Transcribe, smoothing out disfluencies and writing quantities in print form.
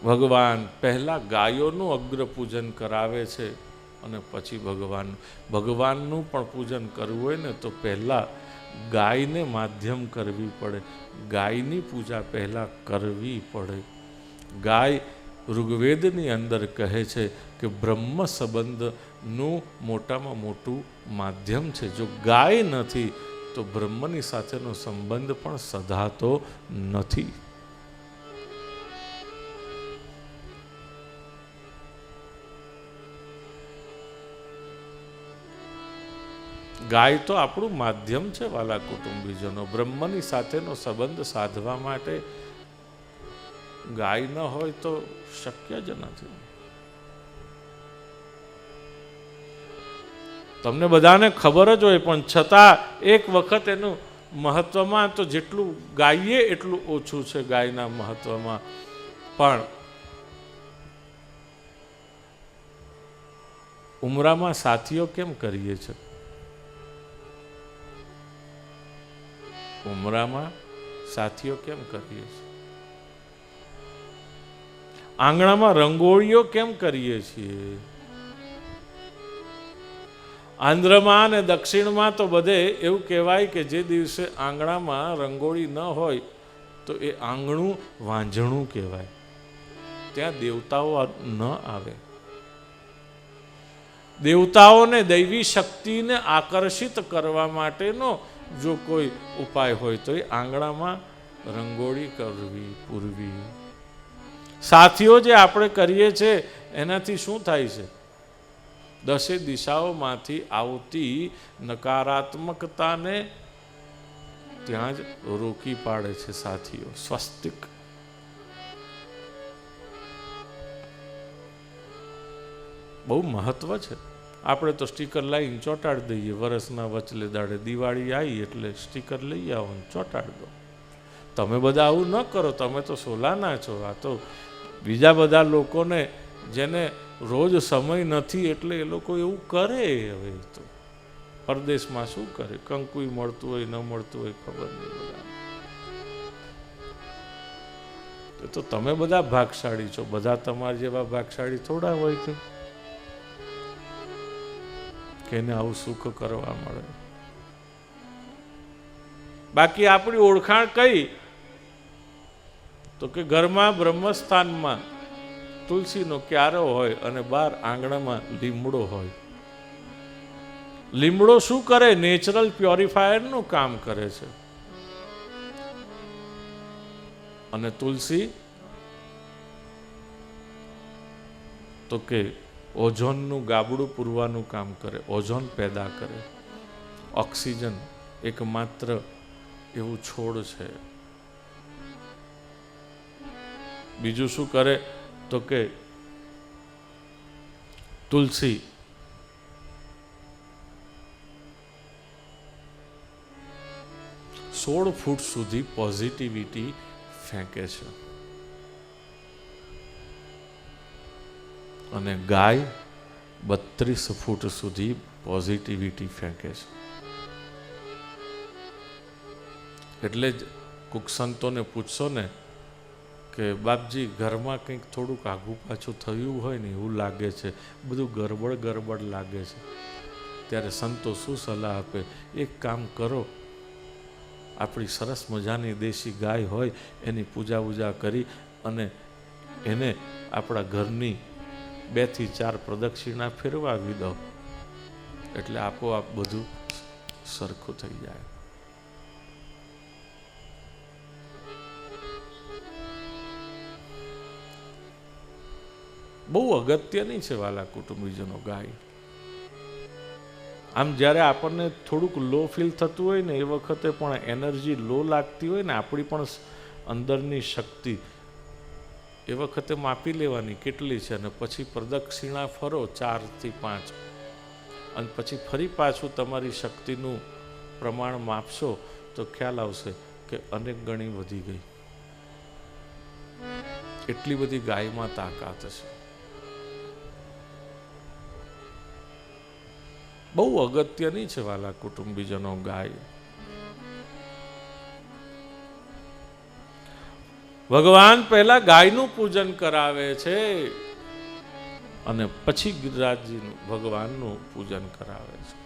ભગવાન પહેલા ગાયોનું અગ્ર પૂજન કરાવે છે અને પછી ભગવાનનું પણ પૂજન કરવું હોય ને તો પહેલા ગાયને માધ્યમ કરવી પડે, ગાયની પૂજા પહેલા કરવી પડે. ગાય ઋગ્વેદની અંદર કહે છે કે બ્રહ્મ સંબંધનું મોટામાં મોટું માધ્યમ છે. જો ગાય નથી તો બ્રહ્મની સાથેનો સંબંધ પણ સધાતો નથી. ગાય તો આપણું માધ્યમ છે વાલા કુટુંબીજનો. બ્રહ્મની સાથેનો સંબંધ સાધવા માટે ગાય ન હોય તો શક્ય જ નથી. તમને બધાને ખબર જ હોય, પણ છતાં એક વખત એનું મહત્વમાં તો જેટલું ગાઈએ એટલું ઓછું છે ગાયના મહત્વમાં. પણ ઉમરામાં સાથીઓ કેમ કરીએ છીએ? ઉમરામાં સાથીઓ કેમ કરીએ છીએ? આંગણામાં રંગોળીઓ કેમ કરીએ છીએ? આંધ્રમાં અને દક્ષિણમાં તો બધે એવું કહેવાય કે જે દિવસે આંગણામાં રંગોળી ન હોય તો એ આંગણું વાંઝણું કહેવાય. ત્યાં દેવતાઓ ન આવે. દેવતાઓને દૈવી શક્તિને આકર્ષિત કરવા માટેનો જો કોઈ ઉપાય હોય તો એ આંગણામાં રંગોળી કરવી, પૂરવી. સાથીઓ જે આપણે કરીએ છીએ એનાથી શું થાય છે? દસે દિશાઓમાંથી આવતી નકારાત્મકતાને ત્યાં જ રોકી પાડે છે સાથીઓ. સ્વસ્તિક બહુ મહત્વ છે. આપણે તો સ્ટીકર લાવીને ચોંટાડી દઈએ. વરસના વચલે દાડે દિવાળી આવી એટલે સ્ટીકર લઈ આવો ને ચોંટાડી દો. તમે બધા આવું ન કરો. તમે તો સોલાના છો. આ તો બીજા બધા લોકોને જેને રોજ સમય નથી એટલે એ લોકો એવું કરે. હવે તો પરદેશમાં શું કરે? કંકુય મળતું હોય ન મળતું હોય ખબર નહીં. બધા તો તમે બધા ભાગશાળી છો. બધા તમારા જેવા ભાગશાળી થોડા હોય કે એને આવું સુખ કરવા મળે. બાકી આપણી ઓળખાણ કઈ? તો કે ઘરમાં બ્રહ્મસ્થાનમાં તુલસીનો ક્યારો હોય અને બહાર આંગણામાં લીમડો હોય. લીમડો શું કરે? નેચરલ પ્યોરિફાયરનું કામ કરે છે. અને તુલસી તો કે ઓઝોનનું ગાબડું પૂરવાનું કામ કરે, ઓઝોન પેદા કરે. ઓક્સિજન એકમાત્ર એવું છોડ છે. બીજું શું કરે? તો કે તુલસી સોળ ફૂટ સુધી પોઝિટિવિટી ફેંકે છે. અને ગાય 32 ફૂટ સુધી પોઝિટિવિટી ફેંકે છે. એટલે જ કોઈક સંતોને પૂછશો ને કે બાપજી ઘરમાં કંઈક થોડુંક આઘું પાછું થયું હોય ને એવું લાગે છે, બધું ગરબડ લાગે છે, ત્યારે સંતો શું સલાહ આપે? એક કામ કરો, આપણી સરસ મજાની દેશી ગાય હોય એની પૂજા કરી અને એને આપણા ઘરની 2 થી 4 પ્રદક્ષિણા ફેરવાવી દો એટલે આપોઆપ બધું સરખું થઈ જાય. બહુ અગત્યની છે વાલા કુટુંબીજનો ગાય. આમ જ્યારે આપણને થોડુંક લો ફીલ થતું હોય ને એ વખતે પણ એનર્જી લો લાગતી હોય ને આપણી પણ અંદરની શક્તિ એ વખતે માપી લેવાની કેટલી છે અને પછી પ્રદક્ષિણા ફરો 4 થી 5 અને પછી ફરી પાછું તમારી શક્તિનું પ્રમાણ માપશો તો ખ્યાલ આવશે કે અનેક ગણી વધી ગઈ. એટલી બધી ગાયમાં તાકાત છે. બહુ અગત્યની છે વાલા કુટુંબીજનો ગાય. ભગવાન પહેલા ગાયનું પૂજન કરાવે છે અને પછી ગિરિરાજજીનું ભગવાનનું પૂજન કરાવે છે.